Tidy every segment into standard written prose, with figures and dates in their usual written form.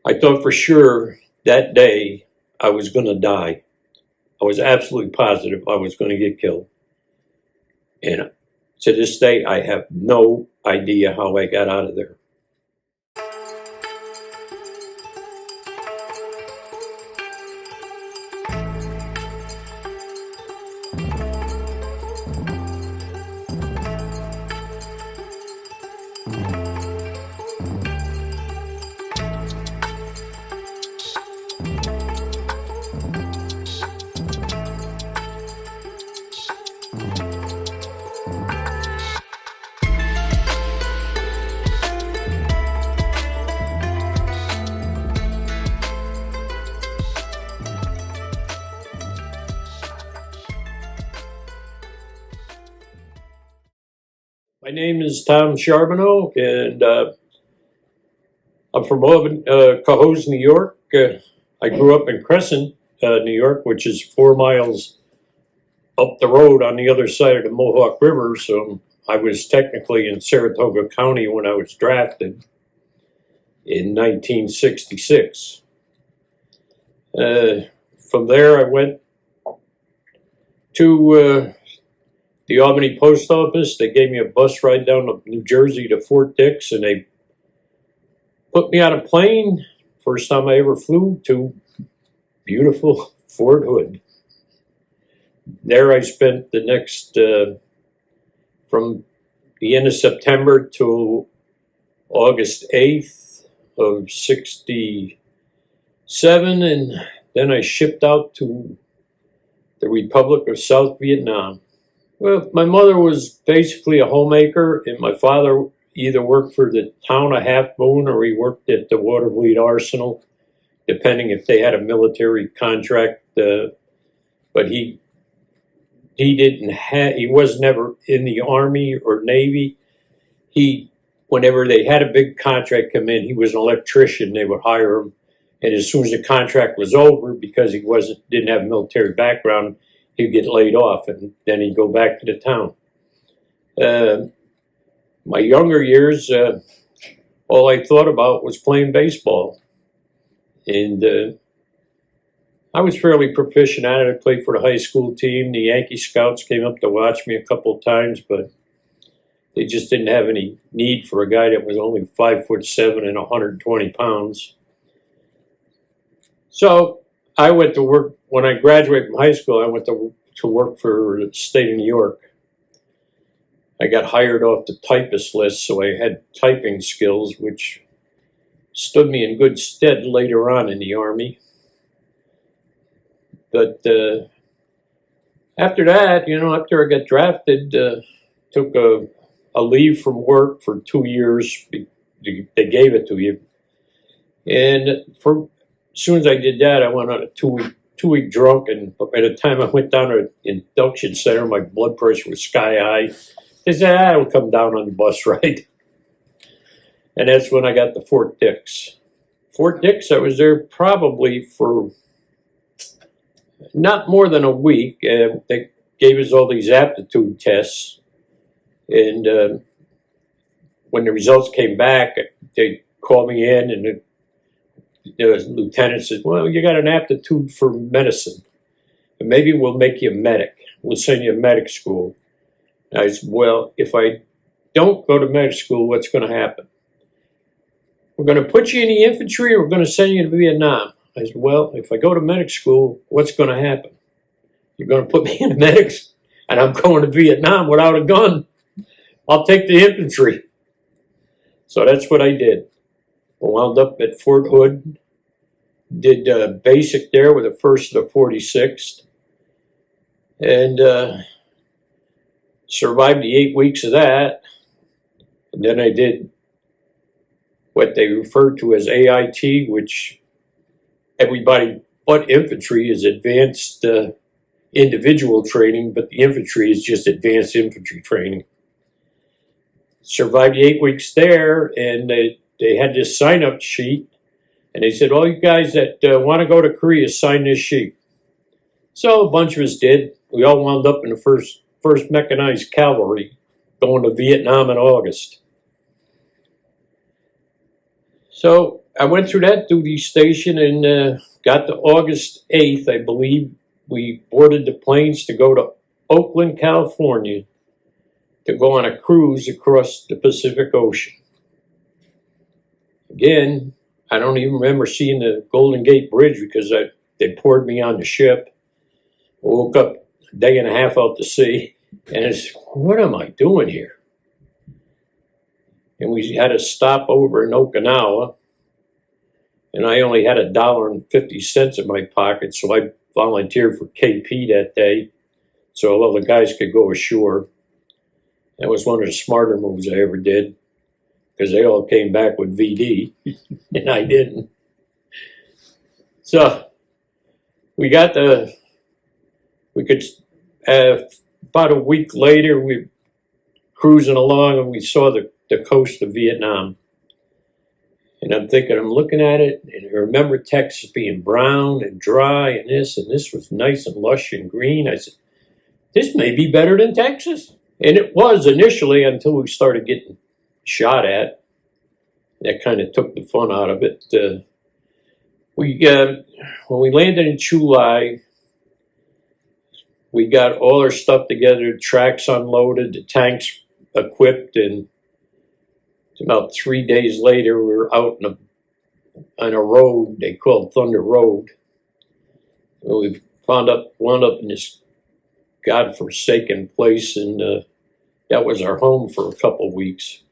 I thought for sure that day I was going to die. I was absolutely positive I was going to get killed. And to this day, I have no idea how I got out of there. My name is Tom Charbonneau, and I'm from Cohoes, New York. I grew up in Crescent, New York, which is 4 miles up the road on the other side of the Mohawk River. So I was technically in Saratoga County when I was drafted in 1966. From there, I went to the Albany Post Office. They gave me a bus ride down to New Jersey to Fort Dix, and they put me on a plane. First time I ever flew to beautiful Fort Hood. There I spent the next, from the end of September to August 8th of 67, and then I shipped out to the Republic of South Vietnam. Well, my mother was basically a homemaker, and my father either worked for the town of Half Moon or he worked at the Watervliet Arsenal, depending if they had a military contract. But he was never in the Army or Navy. Whenever they had a big contract come in, he was an electrician. They would hire him, and as soon as the contract was over, because he didn't have a military background, he'd get laid off, and then he'd go back to the town. My younger years, all I thought about was playing baseball. And I was fairly proficient at it. I played for the high school team. The Yankee Scouts came up to watch me a couple of times, but they just didn't have any need for a guy that was only 5'7" and 120 pounds. So I went to work. When I graduated from high school, I went to work for the state of New York. I got hired off the typist list, so I had typing skills, which stood me in good stead later on in the Army. But after that, after I got drafted, took a leave from work for 2 years. They gave it to you. And as soon as I did that, I went on a two-week drunk, and by the time I went down to the induction center, my blood pressure was sky high. They said, I'll come down on the bus ride. And that's when I got to Fort Dix. Fort Dix, I was there probably for not more than a week. They gave us all these aptitude tests. And when the results came back, they called me in, and the lieutenant said, well, you got an aptitude for medicine. And maybe we'll make you a medic. We'll send you to medic school. And I said, well, if I don't go to medic school, what's going to happen? We're going to put you in the infantry, or we're going to send you to Vietnam. I said, well, if I go to medic school, what's going to happen? You're going to put me in the medics, and I'm going to Vietnam without a gun. I'll take the infantry. So that's what I did. I wound up at Fort Hood, did basic there with the 1st of the 46th, and survived the 8 weeks of that. And then I did what they refer to as AIT, which everybody but infantry is advanced individual training, but the infantry is just advanced infantry training. Survived the 8 weeks there, and they had this sign-up sheet, and they said, all you guys that want to go to Korea, sign this sheet. So a bunch of us did. We all wound up in the first Mechanized Cavalry, going to Vietnam in August. So I went through that duty station and got to August 8th, I believe. We boarded the planes to go to Oakland, California, to go on a cruise across the Pacific Ocean. Again, I don't even remember seeing the Golden Gate Bridge because they poured me on the ship. I woke up a day and a half out to sea, and it's, what am I doing here? And we had a stop over in Okinawa, and I only had $1.50 in my pocket, so I volunteered for KP that day, so all the guys could go ashore. That was one of the smarter moves I ever did, because they all came back with VD, and I didn't. So we got about a week later, we were cruising along, and we saw the coast of Vietnam. And I'm looking at it, and I remember Texas being brown and dry, and this was nice and lush and green. I said, this may be better than Texas. And it was initially, until we started getting shot at. That kind of took the fun out of it. When we landed in Chulai, we got all our stuff together, tracks unloaded, the tanks equipped, and about 3 days later, we were out on a road they called Thunder Road. And we wound up in this godforsaken place, and that was our home for a couple of weeks.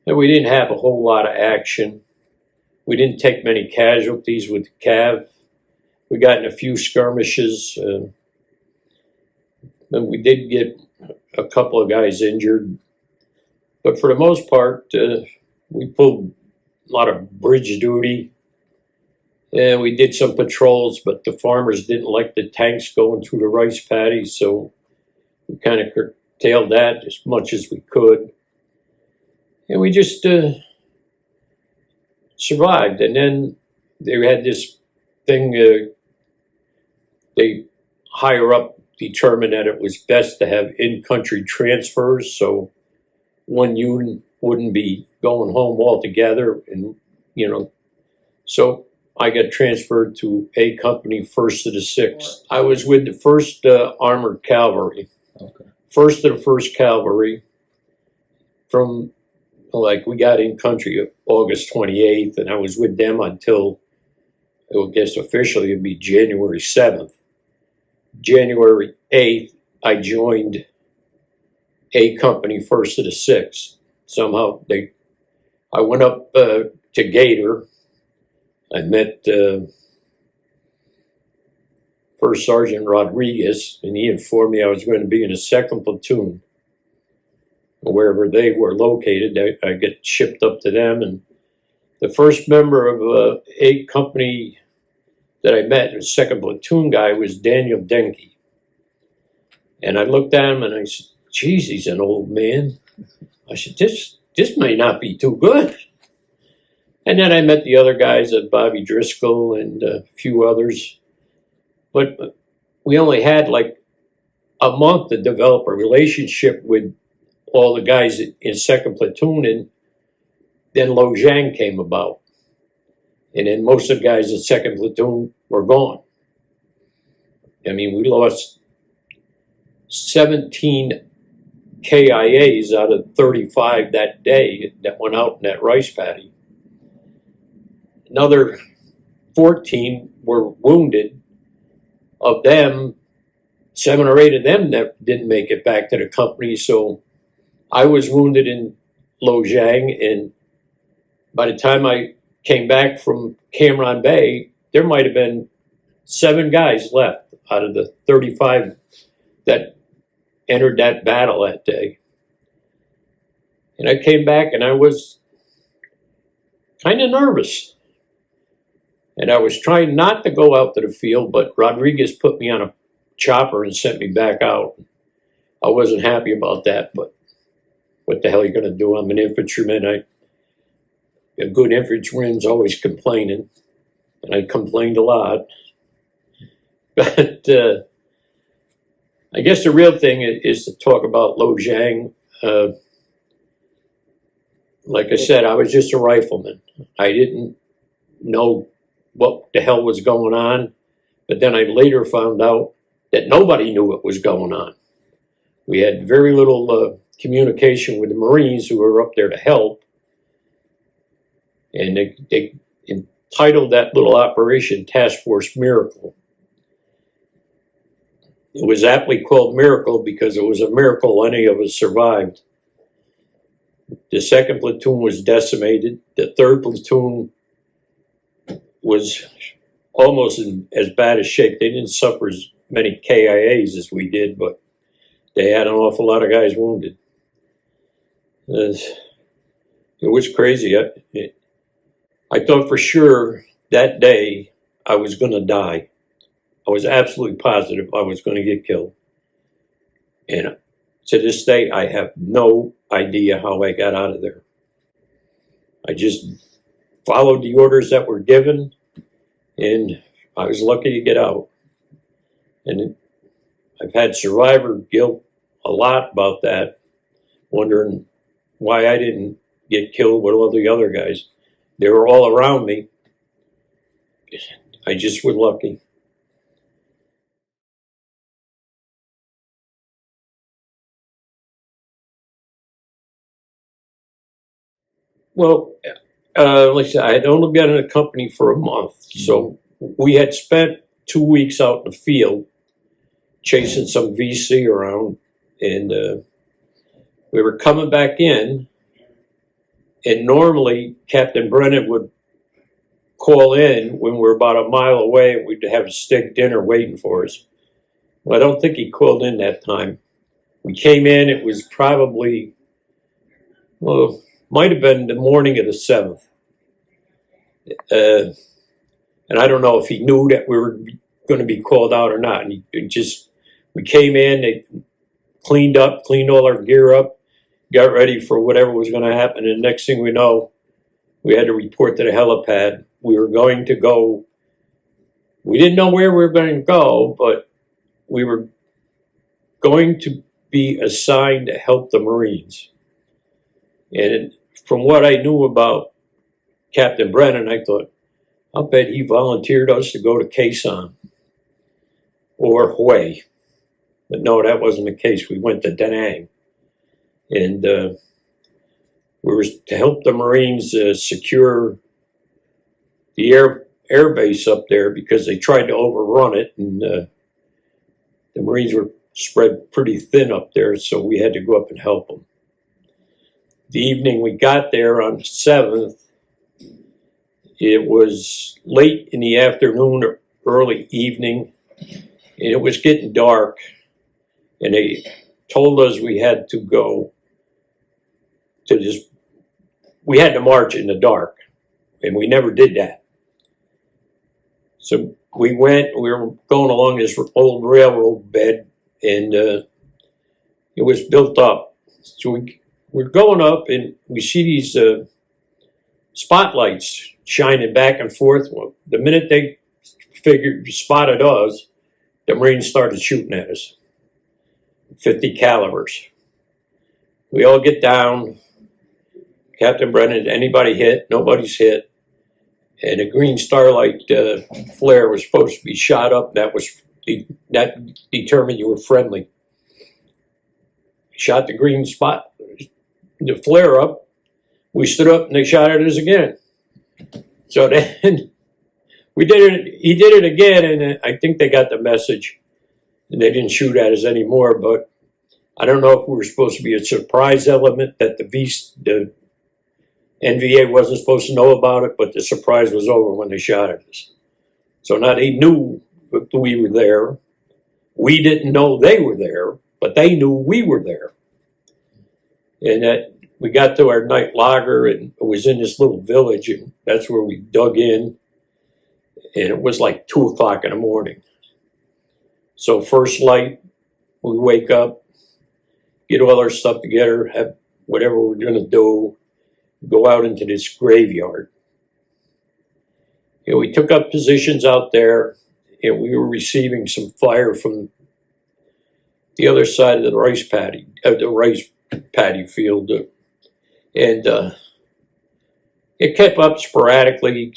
And we didn't have a whole lot of action. We didn't take many casualties with the Cav. We got in a few skirmishes, and we did get a couple of guys injured. But for the most part, we pulled a lot of bridge duty, and we did some patrols, but the farmers didn't like the tanks going through the rice paddies, so we kind of curtailed that as much as we could. And we just survived. And then they had this thing, they higher up determined that it was best to have in-country transfers, so one unit wouldn't be going home altogether, and so I got transferred to A Company, 1st of the 6th. I was with the 1st Armored Cavalry, 1st of the 1st Cavalry. From we got in country August 28th, and I was with them until, I guess officially it'd be January 7th. January 8th, I joined A Company, 1st of the 6th. Somehow I went up to Gator. I met First Sergeant Rodriguez, and he informed me I was going to be in a 2nd platoon. Wherever they were located, I get shipped up to them. And the first member of A Company that I met, the 2nd platoon guy, was Daniel Denke. And I looked at him and I said, geez, he's an old man. I said, this may not be too good. And then I met the other guys, Bobby Driscoll and a few others. But we only had like a month to develop a relationship with all the guys in 2nd platoon, and then Lo Giang came about. And then most of the guys in 2nd platoon were gone. I mean, we lost 17 KIAs out of 35 that day that went out in that rice paddy. Another 14 were wounded. Of them, 7 or 8 of them that didn't make it back to the company. So I was wounded in Lo Giang, and by the time I came back from Cam Bay, there might have been 7 guys left out of the 35 that entered that battle that day. And I came back and I was kind of nervous. And I was trying not to go out to the field, but Rodriguez put me on a chopper and sent me back out. I wasn't happy about that, but what the hell are you going to do? I'm an infantryman. A good infantryman's always complaining, and I complained a lot. But I guess the real thing is to talk about Lo Giang. Like I said, I was just a rifleman. I didn't know what the hell was going on. But then I later found out that nobody knew what was going on. We had very little communication with the Marines who were up there to help. And they entitled that little operation Task Force Miracle. It was aptly called Miracle because it was a miracle any of us survived. The 2nd platoon was decimated. The 3rd platoon was almost in as bad a shape. They didn't suffer as many KIAs as we did, but they had an awful lot of guys wounded. It was crazy. I thought for sure that day I was going to die. I was absolutely positive I was going to get killed. And to this day, I have no idea how I got out of there. I just followed the orders that were given, and I was lucky to get out. And I've had survivor guilt a lot about that, wondering why I didn't get killed with all the other guys. They were all around me. I just was lucky. Well, like I said, I had only been in the company for a month, so we had spent 2 weeks out in the field chasing some VC around, and we were coming back in, and normally Captain Brennan would call in when we were about a mile away, and we'd have a steak dinner waiting for us. Well, I don't think he called in that time. We came in, it was probably, well, might have been the morning of the 7th. And I don't know if he knew that we were going to be called out or not. And we came in, they cleaned all our gear up, got ready for whatever was going to happen. And the next thing we know, we had to report to the helipad. We were going to go, we didn't know where we were going to go, but we were going to be assigned to help the Marines. And from what I knew about Captain Brennan, I thought, I'll bet he volunteered us to go to Khe Sanh or Hue. But no, that wasn't the case. We went to Da Nang. And we were to help the Marines secure the air base up there because they tried to overrun it. And the Marines were spread pretty thin up there, so we had to go up and help them. The evening we got there on the 7th, it was late in the afternoon or early evening, and it was getting dark, and they told us we had to go to this, we had to march in the dark, and we never did that. So we were going along this old railroad bed, and it was built up. So we're going up, and we see these spotlights shining back and forth. Well, the minute they spotted us, the Marines started shooting at us, 50 calibers. We all get down. Captain Brennan, anybody hit? Nobody's hit. And a green starlight flare was supposed to be shot up. That determined you were friendly. Shot the green spot, the flare up. We stood up and they shot at us again. So then he did it again, and I think they got the message and they didn't shoot at us anymore. But I don't know if we were supposed to be a surprise element that the NVA wasn't supposed to know about it, but the surprise was over when they shot at us. So now they knew we were there. We didn't know they were there, but they knew we were there. And that we got to our night lager, and it was in this little village, and that's where we dug in. And it was like 2 o'clock in the morning. So first light, we wake up, get all our stuff together, have whatever we're going to do, go out into this graveyard. And we took up positions out there, and we were receiving some fire from the other side of the rice paddy field. And it kept up sporadically.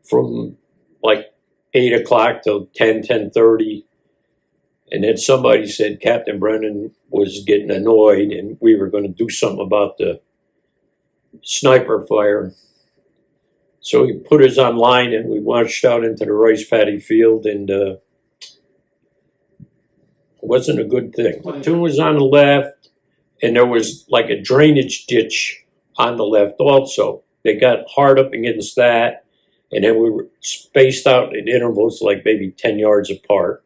from like 8 o'clock till 10:30. And then somebody said Captain Brennan was getting annoyed and we were going to do something about the sniper fire. So he put us on line and we marched out into the rice paddy field, and it wasn't a good thing. Platoon was on the left, and there was like a drainage ditch on the left also. They got hard up against that, and then we were spaced out at intervals like maybe 10 yards apart.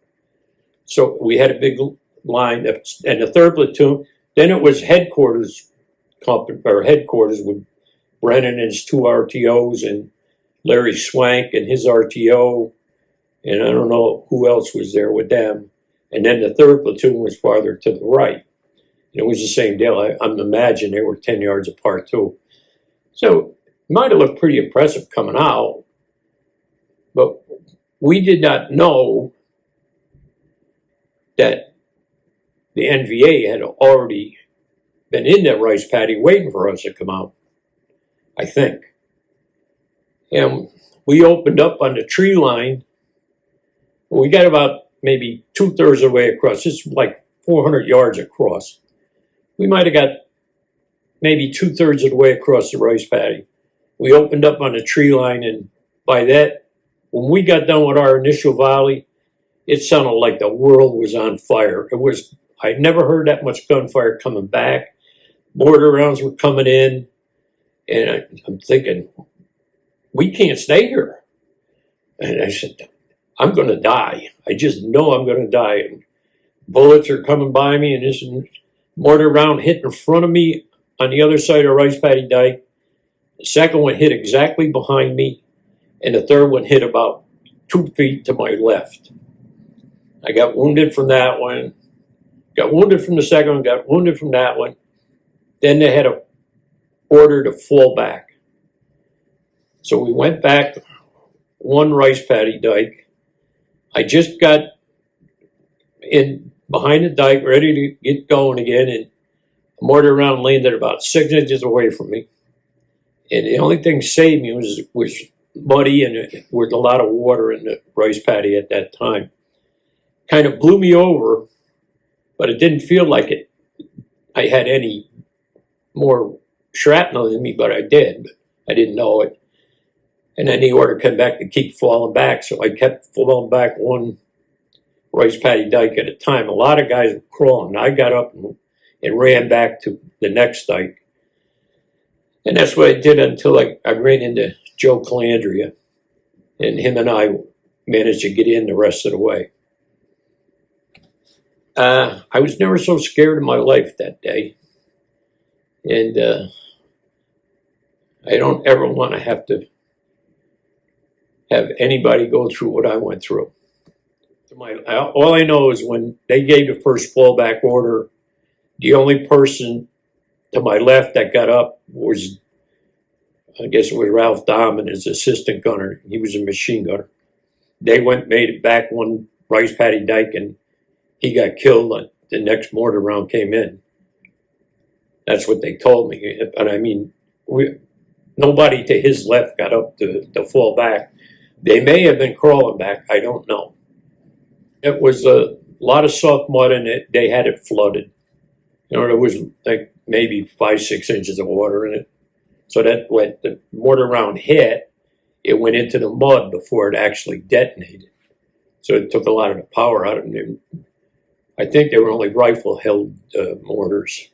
So we had a big line, and the third platoon, then it was headquarters with Brennan and his 2 RTOs and Larry Swank and his RTO, and I don't know who else was there with them. And then the third platoon was farther to the right. It was the same deal. I'm imagining they were 10 yards apart too. So it might have looked pretty impressive coming out, but we did not know that the NVA had already been in that rice paddy waiting for us to come out, I think. And we opened up on the tree line. We got about maybe 2/3 of the way across. It's like 400 yards across. We might have got maybe 2/3 of the way across the rice paddy. We opened up on the tree line, and by that, when we got done with our initial volley, it sounded like the world was on fire. I never heard that much gunfire coming back. Mortar rounds were coming in, and I'm thinking, we can't stay here. And I said, I'm going to die. I just know I'm going to die. And bullets are coming by me, and this mortar round hit in front of me on the other side of rice paddy dike. The second one hit exactly behind me, and the third one hit about 2 feet to my left. I got wounded from that one, got wounded from the second one, got wounded from that one. Then they had an order to fall back. So we went back 1 rice paddy dike. I just got in behind the dike, ready to get going again, and a mortar round landed about 6 inches away from me. And the only thing saved me was muddy, and there was a lot of water in the rice paddy at that time. Kind of blew me over, but it didn't feel like I had any more shrapnel in me, but I did. But I didn't know it. And then the order came back to keep falling back, so I kept falling back 1 rice paddy dike at a time. A lot of guys were crawling. I got up and ran back to the next dike. And that's what I did until I ran into Joe Calandria, and him and I managed to get in the rest of the way. I was never so scared in my life that day. And I don't ever want to have anybody go through what I went through. All I know is when they gave the first fallback order, the only person to my left that got up was, I guess it was Ralph Dahman, his assistant gunner. He was a machine gunner. They made it back 1 rice paddy dike, and he got killed. And the next mortar round came in. That's what they told me. But I mean, nobody to his left got up to fall back. They may have been crawling back. I don't know. It was a lot of soft mud, and they had it flooded. There was like maybe 5-6 inches of water in it. So that when the mortar round hit, it went into the mud before it actually detonated. So it took a lot of the power out of it. I think they were only rifle-held mortars.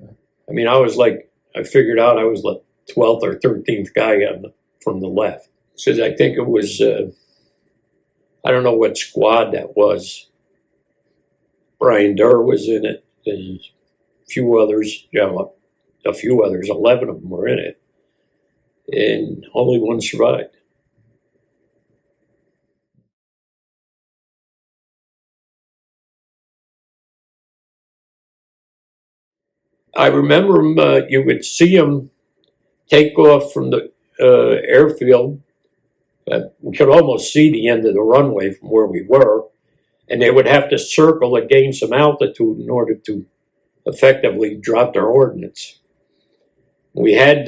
I mean, I figured out I was the 12th or 13th guy from the left. So I think it was, I don't know what squad that was. Brian Durr was in it, and a few others, 11 of them were in it, and only 1 survived. I remember him, you would see him take off from the airfield. We could almost see the end of the runway from where we were, and they would have to circle to gain some altitude in order to effectively drop their ordnance. We had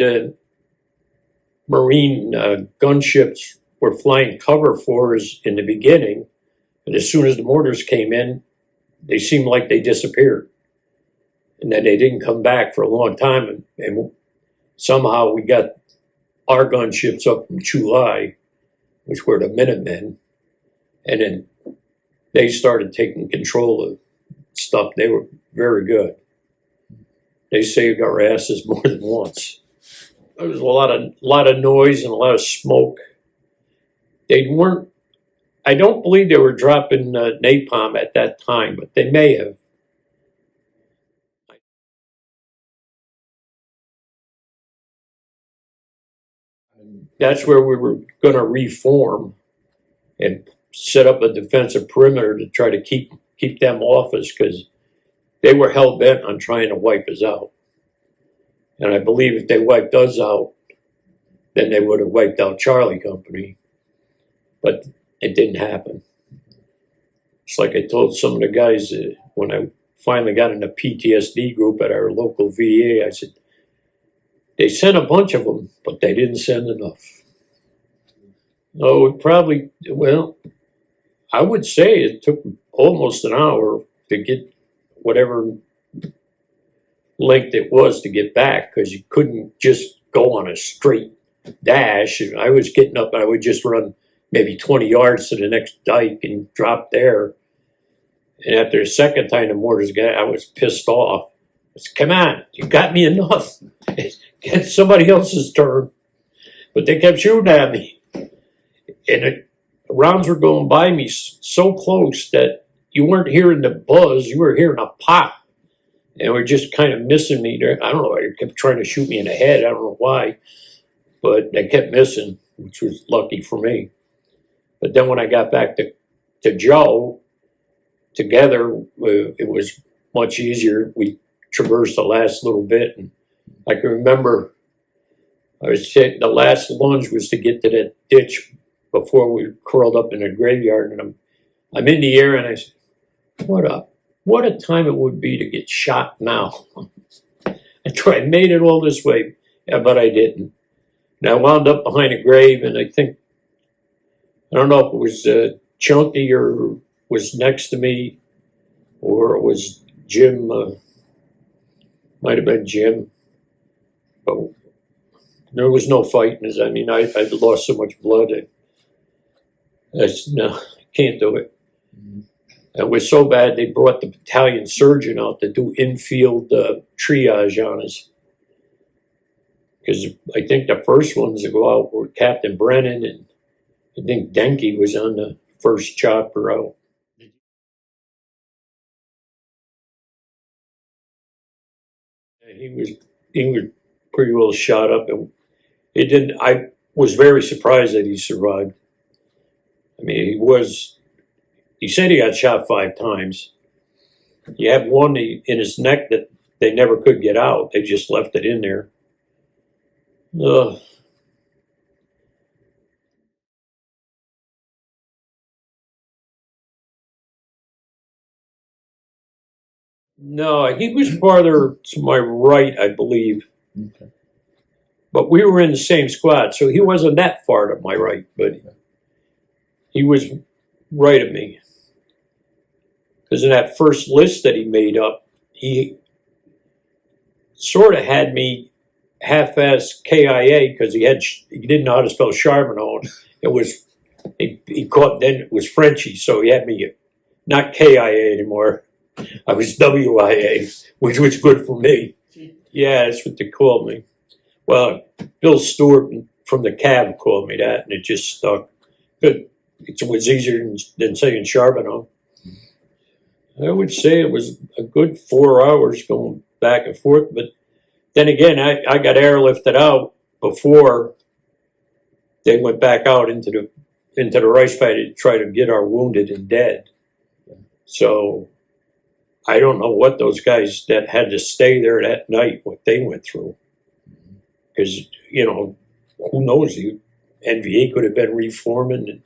Marine gunships were flying cover for us in the beginning, and as soon as the mortars came in, they seemed like they disappeared. And then they didn't come back for a long time, and somehow we got our gunships up from Chulai, which were the Minutemen, and then they started taking control of stuff. They were very good. They saved our asses more than once. There was a lot of noise and a lot of smoke. They weren't. I don't believe they were dropping napalm at that time, but they may have. That's where we were going to reform and set up a defensive perimeter to try to keep them off us, because they were hell bent on trying to wipe us out. And I believe if they wiped us out, then they would have wiped out Charlie Company. But it didn't happen. It's like I told some of the guys when I finally got in the PTSD group at our local VA, I said, they sent a bunch of them, but they didn't send enough. Oh, it probably, well, I would say it took almost an hour to get whatever length it was to get back, because you couldn't just go on a straight dash. I was getting up and I would just run maybe 20 yards to the next dike and drop there. And after the second time the mortars got, I was pissed off. I said, come on, you got me enough. It's somebody else's turn. But they kept shooting at me. And the rounds were going by me so close that you weren't hearing the buzz, you were hearing a pop. And were just kind of missing me there. I don't know, they kept trying to shoot me in the head. I don't know why. But they kept missing, which was lucky for me. But then when I got back to Joe, together, it was much easier. We traversed the last little bit. And I can remember the last lunge was to get to that ditch before we curled up in the graveyard. And I'm in the air and I said, what a time it would be to get shot now. I made it all this way, but I didn't. And I wound up behind a grave, and I don't know if it was Chunky or was next to me, or it was Jim, might have been Jim. But there was no fighting. I mean, I lost so much blood. No, I can't do it. It was so bad they brought the battalion surgeon out to do infield triage on us. Because I think the first ones to go out were Captain Brennan, and I think Denke was on the first chopper out. And he was pretty well shot up, and I was very surprised that he survived. I mean, he said he got shot 5 times. He had one in his neck that they never could get out. They just left it in there. Ugh. No, he was farther to my right, I believe. Okay. But we were in the same squad, so he wasn't that far to my right, but he was right of me. Because in that first list that he made up, he sort of had me half-ass KIA, because he didn't know how to spell Charbonneau. He caught, then it was Frenchie, so he had me not KIA anymore. I was WIA, which was good for me. Yeah, that's what they called me. Well, Bill Stewart from the cab called me that, and it just stuck. It was easier than saying Charbonneau. I would say it was a good 4 hours going back and forth, but then again, I got airlifted out before they went back out into the rice paddy to try to get our wounded and dead. So I don't know what those guys that had to stay there that night, what they went through. Because, who knows, the NVA could have been reforming,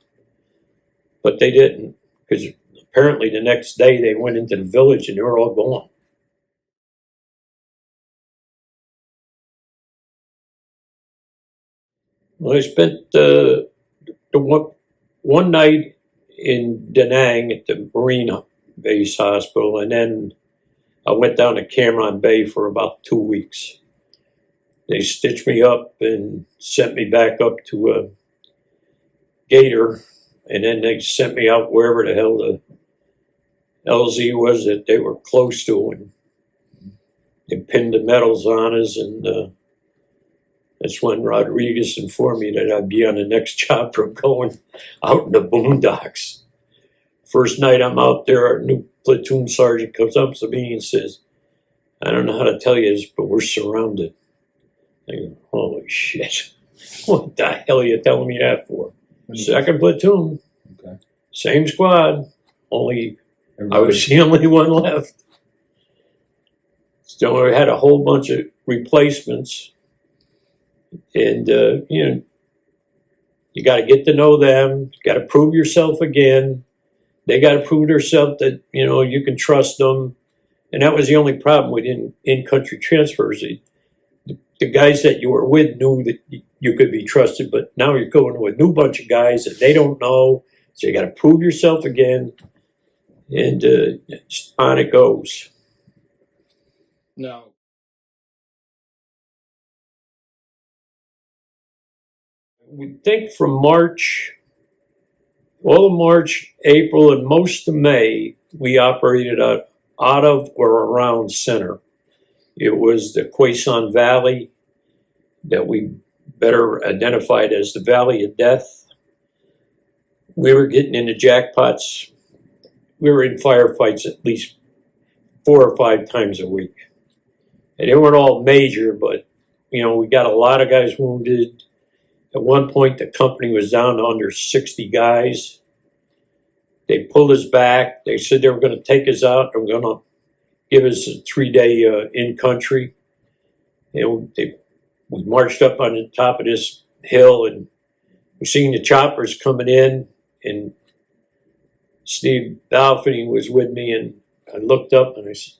but they didn't. Because apparently the next day they went into the village and they were all gone. Well, I spent one night in Da Nang at the Marine Base Hospital, and then I went down to Cameron Bay for about 2 weeks. They stitched me up and sent me back up to Gator, and then they sent me out wherever the hell the LZ was that they were close to, and they pinned the medals on us, and that's when Rodriguez informed me that I'd be on the next chopper going out in the boondocks. First night I'm out there, our new platoon sergeant comes up to me and says, "I don't know how to tell you this, but we're surrounded." I go, "Holy shit. What the hell are you telling me that for?" Second platoon, Okay. same squad, only Everybody, I was the only one left. So I had a whole bunch of replacements. And, you got to get to know them. You got to prove yourself again. They got to prove themselves that, you can trust them. And that was the only problem with in-country transfers. The guys that you were with knew that you could be trusted, but now you're going with a new bunch of guys that they don't know. So you got to prove yourself again. And on it goes. now, We think from March, all of March, April, and most of May, we operated out of or around center. It was the Quezon Valley that we better identified as the Valley of Death. We were getting into jackpots. We were in firefights at least 4 or 5 times a week. And they weren't all major, but, we got a lot of guys wounded. At one point, the company was down to under 60 guys. They pulled us back. They said they were going to take us out and going to give us a 3-day in-country. And we marched up on the top of this hill, and we seen the choppers coming in, and Steve Balfany was with me, and I looked up and I said,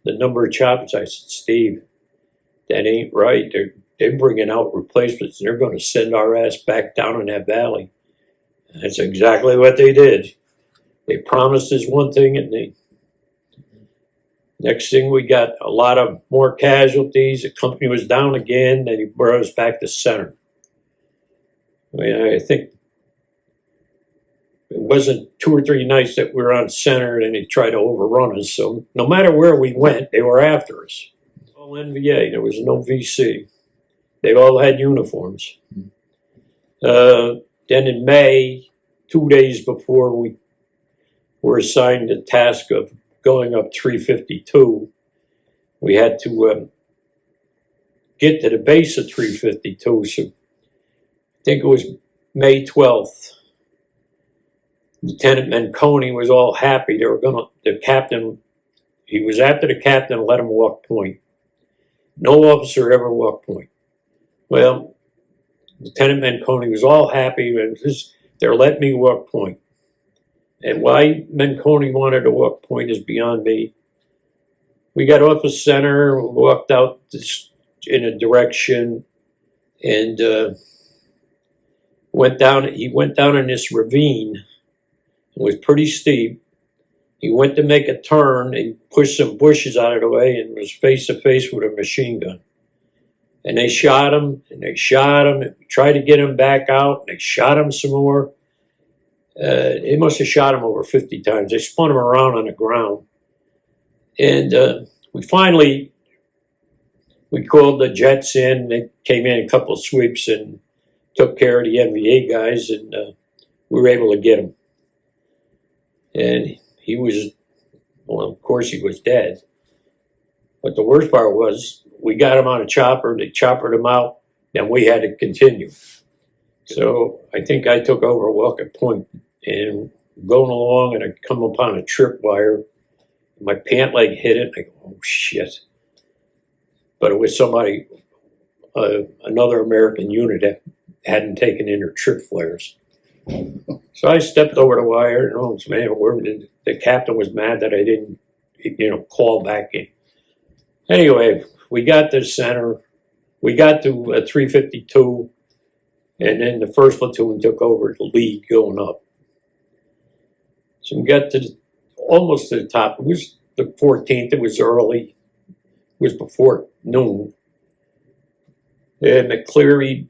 the number of choppers, I said, "Steve, that ain't right. They're bringing out replacements, and they're going to send our ass back down in that valley." And that's exactly what they did. They promised us one thing, and next thing we got a lot of more casualties. The company was down again, and he brought us back to center. I think it wasn't 2 or 3 nights that we were on center and they tried to overrun us. So no matter where we went, they were after us. All NVA, there was no VC. They all had uniforms. Then in May, 2 days before we were assigned the task of going up 352, we had to get to the base of 352. So I think it was May 12th. Lieutenant Manconi was all happy. The captain, he was after the captain and let him walk point. No officer ever walked point. Well, Lieutenant Manconi was all happy, and they're letting me walk point. And why Manconi wanted to walk point is beyond me. We got off the center, walked out in a direction, and he went down in this ravine. It was pretty steep. He went to make a turn and pushed some bushes out of the way and was face to face with a machine gun. And they shot him, and they shot him, and we tried to get him back out, and they shot him some more. They must have shot him over 50 times. They spun him around on the ground. And we called the jets in. They came in a couple of sweeps and took care of the NVA guys, and we were able to get him. And he was, well, of course he was dead. But the worst part was, we got him on a chopper, they choppered him out, and we had to continue. So I think I took over walking point, and going along, and I come upon a tripwire. My pant leg hit it, and I go, oh shit. But it was somebody, another American unit that hadn't taken in their trip flares. So I stepped over the wire, and oh man, the captain was mad that I didn't, call back in. Anyway, we got to center. We got to 352. And then the 1st platoon took over the lead going up. So we got to almost to the top. It was the 14th. It was early. It was before noon. And McCleary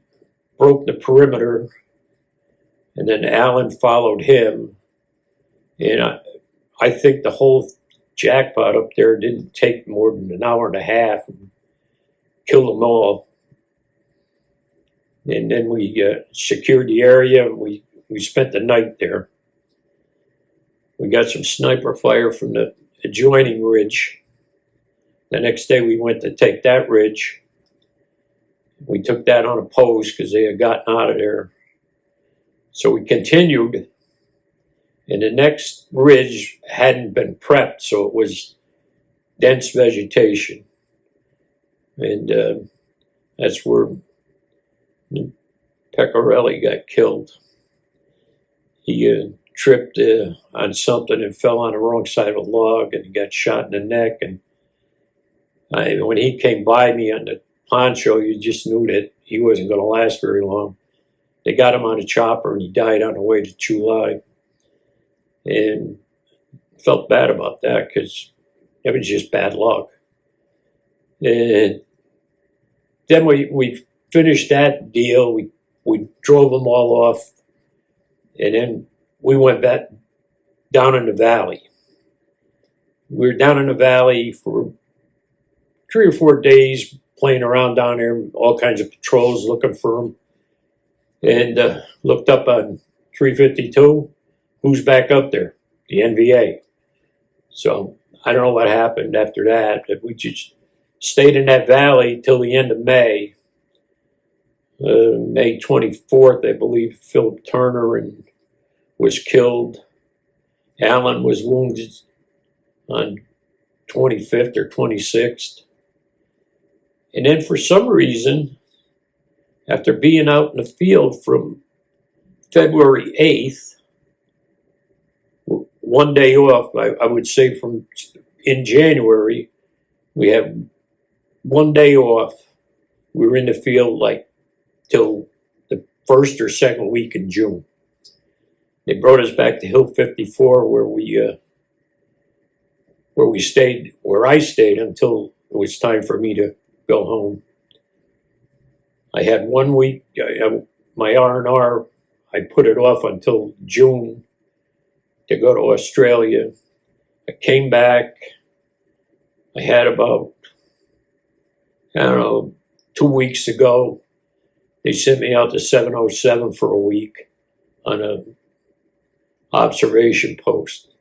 broke the perimeter. And then Allen followed him. And I think the whole jackpot up there didn't take more than an hour and a half and killed them all. And then we secured the area. We spent the night there. We got some sniper fire from the adjoining ridge. The next day we went to take that ridge. We took that on a pose because they had gotten out of there. So we continued, and the next ridge hadn't been prepped, so it was dense vegetation. And that's where Pecorelli got killed. He tripped on something and fell on the wrong side of a log, and he got shot in the neck. And when he came by me on the poncho, you just knew that he wasn't going to last very long. They got him on a chopper, and he died on the way to Chulai. And felt bad about that because it was just bad luck. And then we finished that deal. We drove them all off, and then we went back down in the valley. We were down in the valley for 3 or 4 days, playing around down there, all kinds of patrols looking for them. And looked up on 352. Who's back up there? The NVA. So I don't know what happened after that. But we just stayed in that valley till the end of May. May 24th, I believe, Philip Turner was killed. Allen was wounded on 25th or 26th. And then for some reason, after being out in the field from February 8th, one day off, I would say from in January, we had 1 day off. We were in the field like till the 1st or 2nd week in June. They brought us back to Hill 54 where I stayed until it was time for me to go home. I had 1 week, my R&R, I put it off until June to go to Australia. I came back. I had about, 2 weeks ago, they sent me out to 707 for a week on a observation post.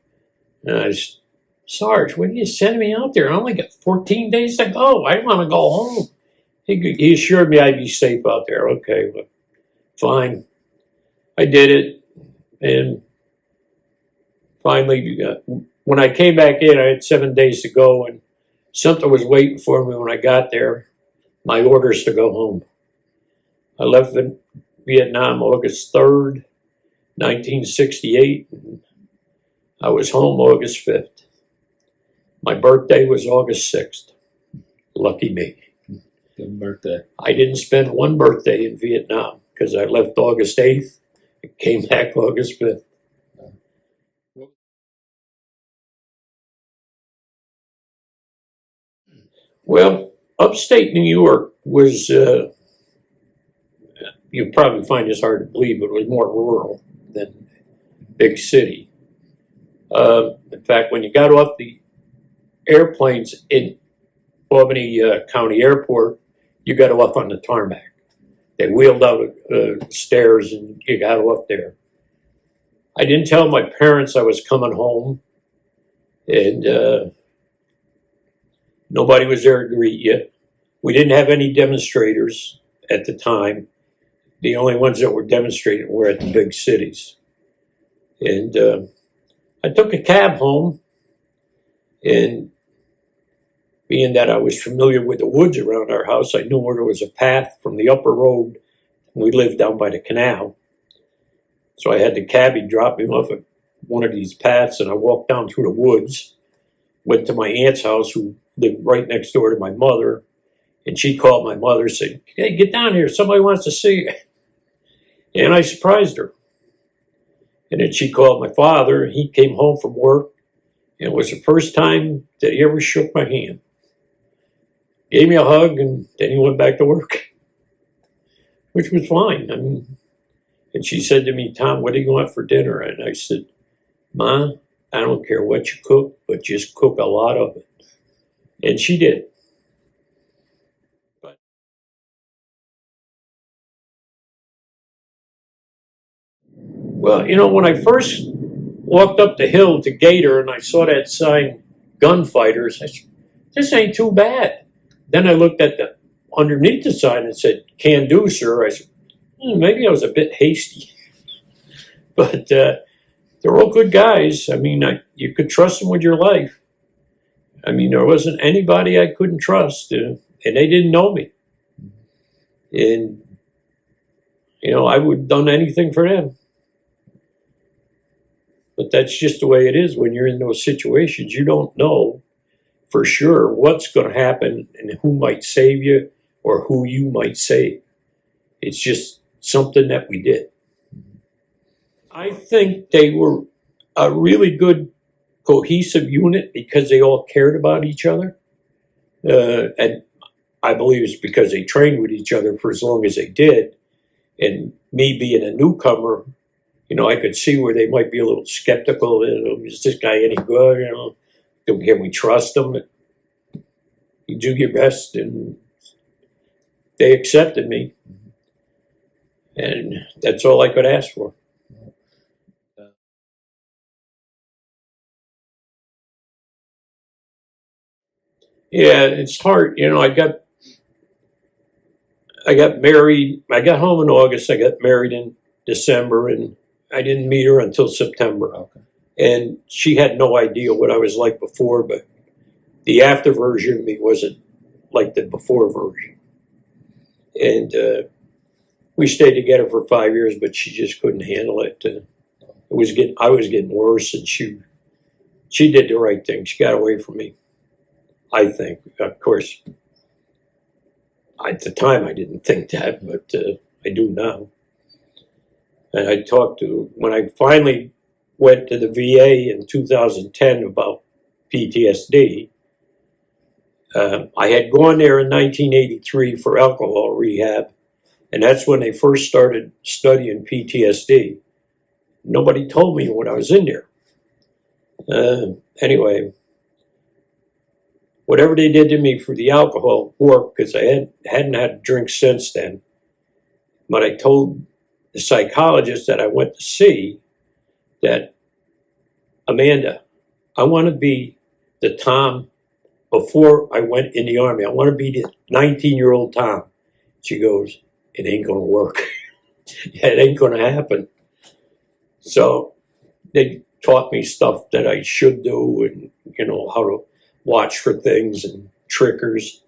And I said, Sarge, when you send me out there? I only got 14 days to go. I want to go home. He assured me I'd be safe out there. Okay, well, fine. I did it. And finally, when I came back in, I had 7 days to go, and something was waiting for me when I got there. My orders to go home. I left Vietnam August 3rd, 1968. And I was home August 5th. My birthday was August 6th. Lucky me. Good birthday. I didn't spend one birthday in Vietnam because I left August 8th and came back August 5th. Well, upstate New York was, you probably find this hard to believe, but it was more rural than big city. In fact, when you got off the airplanes in Albany County Airport, you got off on the tarmac. They wheeled out stairs and you got off there. I didn't tell my parents I was coming home, and nobody was there to greet you. We didn't have any demonstrators at the time. The only ones that were demonstrating were at the big cities. And I took a cab home, and being that I was familiar with the woods around our house, I knew where there was a path from the upper road. We lived down by the canal. So I had the cabbie drop me off at one of these paths, and I walked down through the woods, went to my aunt's house, who lived right next door to my mother, and she called my mother, said, "Hey, get down here, somebody wants to see you." And I surprised her. And then she called my father. He came home from work, and it was the first time that he ever shook my hand. Gave me a hug, and then he went back to work, which was fine. I mean, and she said to me, Tom, what do you want for dinner? And I said, Ma, I don't care what you cook, but just cook a lot of it. And she did. Well, you know, when I first walked up the hill to Gator and I saw that sign, Gunfighters, I said, this ain't too bad. Then I looked at the underneath the sign and said, can do, sir. I said, maybe I was a bit hasty. But they're all good guys. I mean, you could trust them with your life. I mean, there wasn't anybody I couldn't trust, and they didn't know me. And, you know, I would have done anything for them. But that's just the way it is when you're in those situations. You don't know for sure what's going to happen and who might save you or who you might save. It's just something that we did. I think they were a really good cohesive unit because they all cared about each other. And I believe it's because they trained with each other for as long as they did. And me being a newcomer, you know, I could see where they might be a little skeptical. You know, is this guy any good? You know, can we trust him? You do your best, and they accepted me. And that's all I could ask for. Yeah, it's hard. You know, I got married. I got home in August. I got married in December, and I didn't meet her until September. Okay. And she had no idea what I was like before, but the after version of me wasn't like the before version. And we stayed together for 5 years, but she just couldn't handle it. I was getting worse, and she did the right thing. She got away from me, I think. Of course, at the time I didn't think that, but I do now. And I talked to, when I finally went to the VA in 2010 about PTSD, I had gone there in 1983 for alcohol rehab, and that's when they first started studying PTSD. Nobody told me when I was in there. Anyway, whatever they did to me for the alcohol worked because I hadn't had a drink since then. But I told the psychologist that I went to see that, Amanda, I want to be the Tom before I went in the Army. I want to be the 19-year-old Tom. She goes, it ain't going to work. It ain't going to happen. So they taught me stuff that I should do, and, you know, how to watch for things and triggers.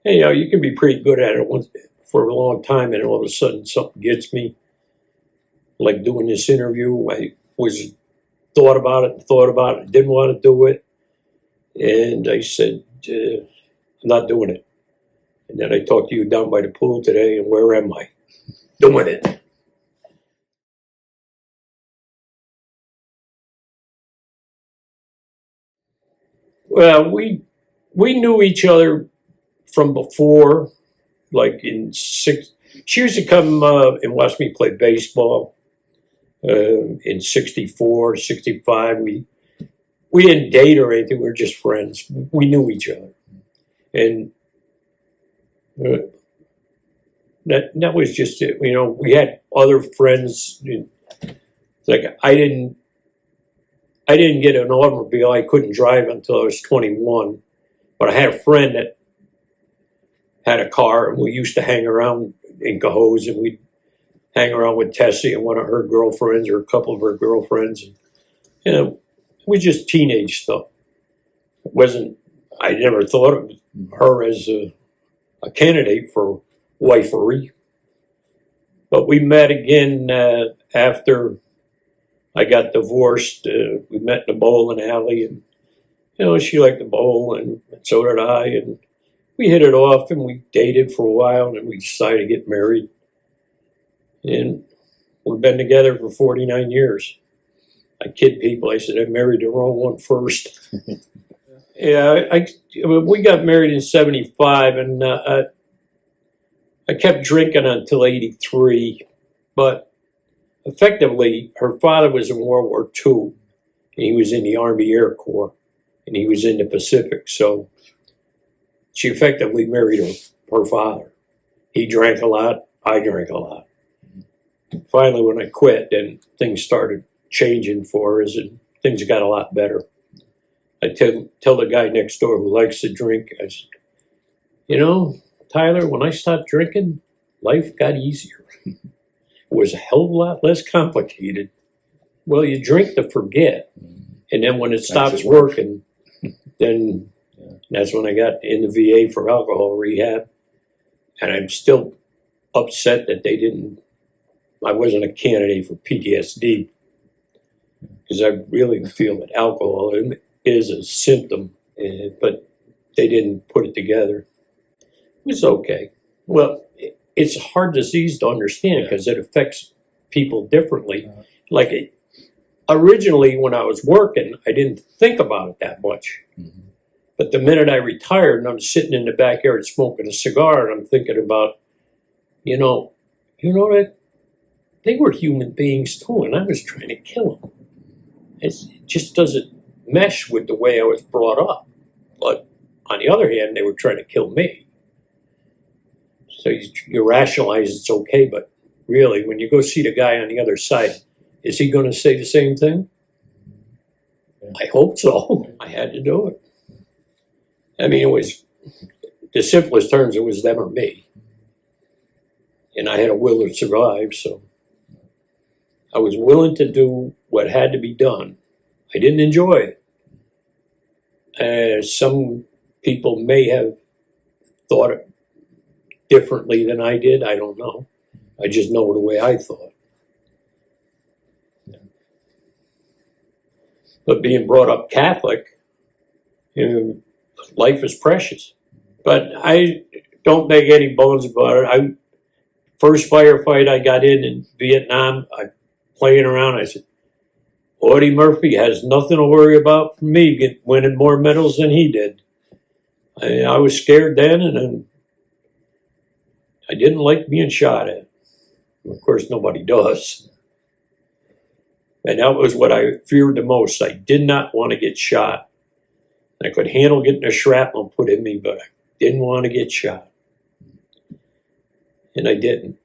And, you know, you can be pretty good at it for a long time, and all of a sudden something gets me. Like doing this interview, I thought about it, didn't want to do it. And I said, I'm not doing it. And then I talked to you down by the pool today, and where am I? Doing it. Well, we knew each other from before, like she used to come and watch me play baseball in 64, 65. We didn't date or anything, we were just friends. We knew each other. And that was just it. You know, we had other friends. Like I didn't get an automobile. I couldn't drive until I was 21. But I had a friend that had a car, and we used to hang around in Cohoes, and we'd hang around with Tessie and one of her girlfriends or a couple of her girlfriends. And, you know, it was just teenage stuff. I never thought of her as a candidate for wifery. But we met again after I got divorced. We met in a bowling alley, and, you know, she liked to bowl, and so did I. And we hit it off, and we dated for a while, and we decided to get married. And we've been together for 49 years. I kid people. I said I married the wrong one first. Yeah, we got married in '75, and I kept drinking until '83. But effectively, her father was in World War II, and he was in the Army Air Corps, and he was in the Pacific. So she effectively married her father. He drank a lot. I drank a lot. Finally, when I quit, then things started changing for us, and things got a lot better. I tell the guy next door who likes to drink, I said, you know, Tyler, when I stopped drinking, life got easier. It was a hell of a lot less complicated. Well, you drink to forget, and then when it stops working, then that's when I got in the VA for alcohol rehab, and I'm still upset that I wasn't a candidate for PTSD, because I really feel that alcohol is a symptom, but they didn't put it together. It was okay. Well, it's a hard disease to understand because it affects people differently. Like originally when I was working, I didn't think about it that much. Mm-hmm. But the minute I retired and I'm sitting in the backyard smoking a cigar and I'm thinking about, you know that they were human beings too, and I was trying to kill them. It just doesn't mesh with the way I was brought up. But on the other hand, they were trying to kill me. So you rationalize it's okay, but really, when you go see the guy on the other side, is he going to say the same thing? I hope so. I had to do it. I mean, it was, the simplest terms, it was them or me. And I had a will to survive, so I was willing to do what had to be done. I didn't enjoy it. Some people may have thought it differently than I did. I don't know. I just know the way I thought. But being brought up Catholic, life is precious. But I don't make any bones about it. First firefight I got in Vietnam, I playing around, I said, Audie Murphy has nothing to worry about from me winning more medals than he did. I was scared then, and I didn't like being shot at. Of course, nobody does. And that was what I feared the most. I did not want to get shot. I could handle getting a shrapnel put in me, but I didn't want to get shot. And I didn't.